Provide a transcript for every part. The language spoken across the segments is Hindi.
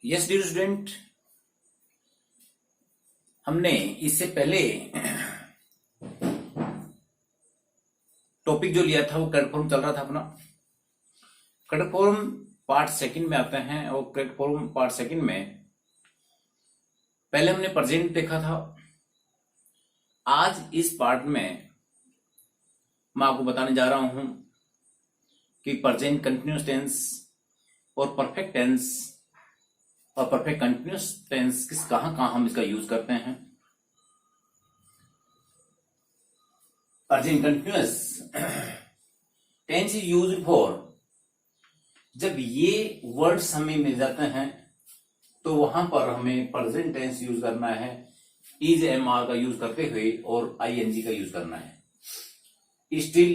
यस डियर स्टूडेंट, हमने इससे पहले टॉपिक जो लिया था वो करेक्ट फॉर्म चल रहा था अपना। करेक्ट फॉर्म पार्ट सेकंड में आते हैं और करेक्ट फॉर्म पार्ट सेकंड में पहले हमने प्रेजेंट देखा था। आज इस पार्ट में मैं आपको बताने जा रहा हूं कि प्रेजेंट कंटिन्यूअस टेंस और परफेक्ट टेंस और परफेक्ट कंटिन्यूअस टेंस किस कहां हम इसका यूज करते हैं। Present continuous tense is used for जब ये वर्ड्स हमें मिल जाते हैं तो वहां पर हमें प्रेजेंट टेंस यूज करना है, इज एम आर का यूज करते हुए और आईएनजी का यूज करना है। Still,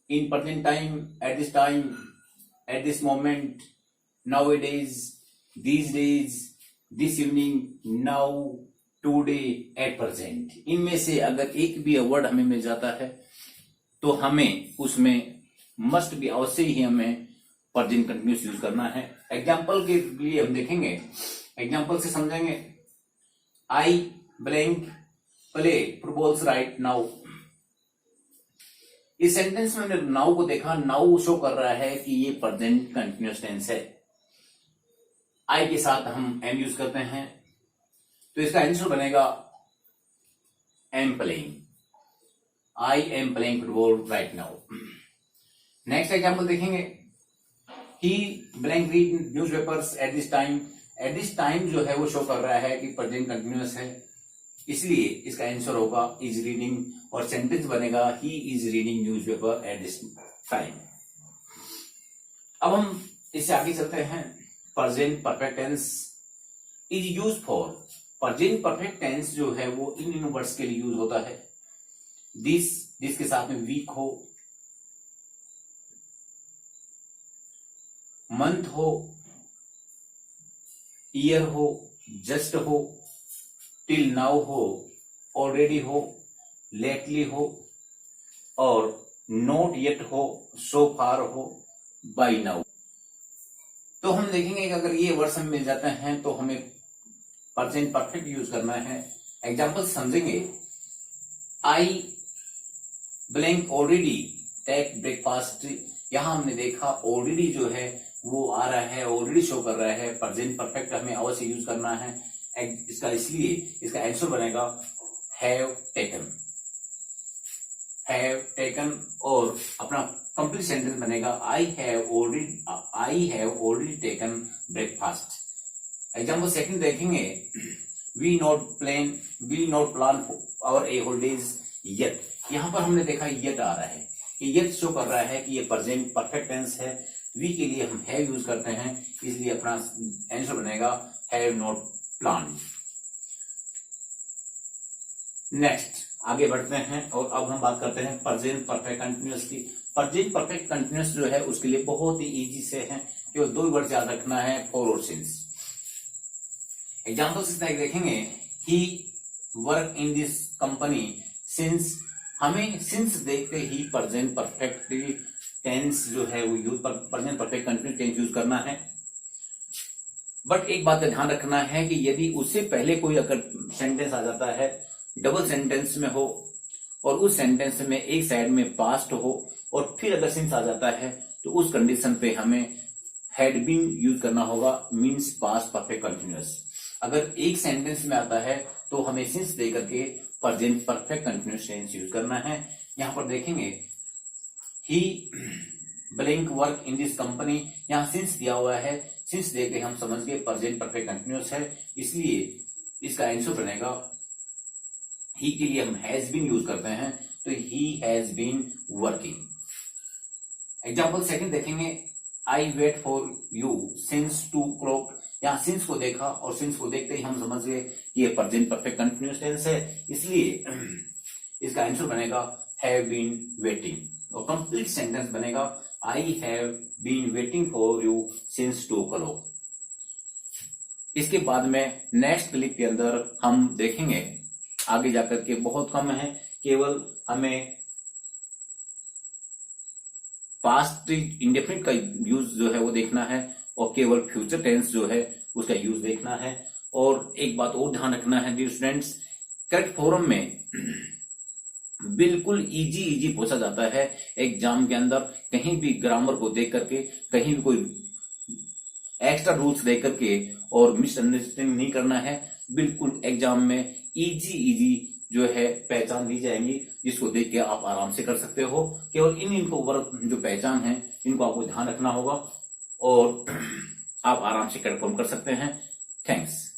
in present time, at this time, at this moment, nowadays, these days, this evening, now, today, at present। इनमें से अगर एक भी वर्ड हमें मिल जाता है तो हमें उसमें मस्ट भी अवश्य ही हमें प्रेजेंट कंटिन्यूअस यूज करना है। एग्जाम्पल के लिए हम देखेंगे, एग्जाम्पल से समझेंगे। I blank play footballs right now. इस सेंटेंस में हमने नाउ को देखा, नाउ शो कर रहा है कि ये प्रेजेंट कंटिन्यूअस टेंस है। आई के साथ हम एम यूज करते हैं तो इसका आंसर बनेगा am playing. I am playing football right now. Next example देखेंगे। He blank read newspapers at this time. At this time जो है वो शो कर रहा है कि प्रेजेंट कंटिन्यूअस है, इसलिए इसका आंसर होगा इज रीडिंग और सेंटेंस बनेगा he is reading newspaper at this time. अब हम इससे आगे चलते हैं। Present perfect tense is use for. Present perfect tense जो है वो इन वर्ड्स के लिए यूज होता है। दिस के साथ में वीक हो, मंथ हो, ईयर हो, जस्ट हो, टिल नाउ हो, ऑलरेडी हो, लेटली हो और नॉट येट हो, सो फार हो, बाय नाउ। तो हम देखेंगे कि अगर ये वर्ड्स हमें मिल जाते हैं तो हमें प्रेजेंट परफेक्ट यूज करना है। एग्जाम्पल समझेंगे। I blank already take breakfast. यहां हमने देखा ऑलरेडी जो है वो आ रहा है, ऑलरेडी शो कर रहा है। प्रेजेंट परफेक्ट हमें अवश्य यूज करना है इसका, इसलिए इसका आंसर बनेगा हैव टेकन। हैव टेकन और अपना कंप्लीट सेंटेंस बनेगा I have already taken breakfast. Example second देखेंगे। We not plan our a holidays yet. यहां पर हमने देखा येट आ रहा है, ये येट शो कर रहा है कि ये प्रेजेंट परफेक्ट टेंस है। वी के लिए हम हैव यूज करते हैं, इसलिए अपना आंसर बनेगा हैव नॉट प्लान। नेक्स्ट आगे बढ़ते हैं और अब हम बात करते हैं प्रेजेंट परफेक्ट कंटिन्यूअस की। प्रेजेंट परफेक्ट कंटिन्यूअस जो है उसके लिए बहुत ही इजी से है, केवल दो वर्ड याद रखना है, फॉर और सिंस। एग्जाम्पल देखेंगे। He work in this company since. हमें सिंस देखते ही प्रेजेंट परफेक्ट टेंस जो है वो use present perfect continuous tense use करना है। बट एक बात का ध्यान रखना है कि यदि उससे पहले कोई अगर सेंटेंस आ जाता है, डबल सेंटेंस में हो और उस सेंटेंस में एक साइड में पास्ट हो और फिर अगर सिंस आ जाता है तो उस कंडीशन पे हमें हैड बीन यूज करना होगा, मींस पास्ट परफेक्ट कंटिन्यूअस। अगर एक सेंटेंस में आता है तो हमें सिंस दे करके present perfect continuous tense use करना है। यहां पर देखेंगे he blank work in this company. यहां सिंस दिया हुआ है, सिंस देके हम समझ गए प्रेजेंट परफेक्ट कंटिन्यूअस है, इसलिए इसका आंसर बनेगा ही के लिए हम हैज बीन यूज करते हैं तो he has been working. Example second देखेंगे। I wait for you since 2 o'clock। यहां सिंस को देखा और सिंस को देखते ही हम समझ गए कि ये प्रेजेंट परफेक्ट कंटिन्यूअस टेंस है, इसलिए इसका आंसर बनेगा हैव बीन वेटिंग और कंप्लीट सेंटेंस बनेगा I have been waiting for you since 2 o'clock। इसके बाद में नेक्स्ट क्लिप के अंदर हम देखेंगे, आगे जाकर के बहुत कम है, केवल हमें पास्ट इंडेफिनिट का यूज जो है वो देखना है और केवल फ्यूचर टेंस जो है उसका यूज देखना है। और एक बात और ध्यान रखना है डियर स्टूडेंट्स, करेक्ट फॉर्म में बिल्कुल इजी पूछा जाता है एग्जाम के अंदर। कहीं भी ग्रामर को देख करके, कहीं भी कोई एक्स्ट्रा रूल्स देख करके और मिसअंडरस्टैंडिंग नहीं करना है। बिल्कुल एग्जाम में इजी जो है पहचान दी जाएंगी, जिसको देख के आप आराम से कर सकते हो। केवल इनको वर्क जो पहचान है इनको आपको ध्यान रखना होगा और आप आराम से परफॉर्म कर सकते हैं। थैंक्स।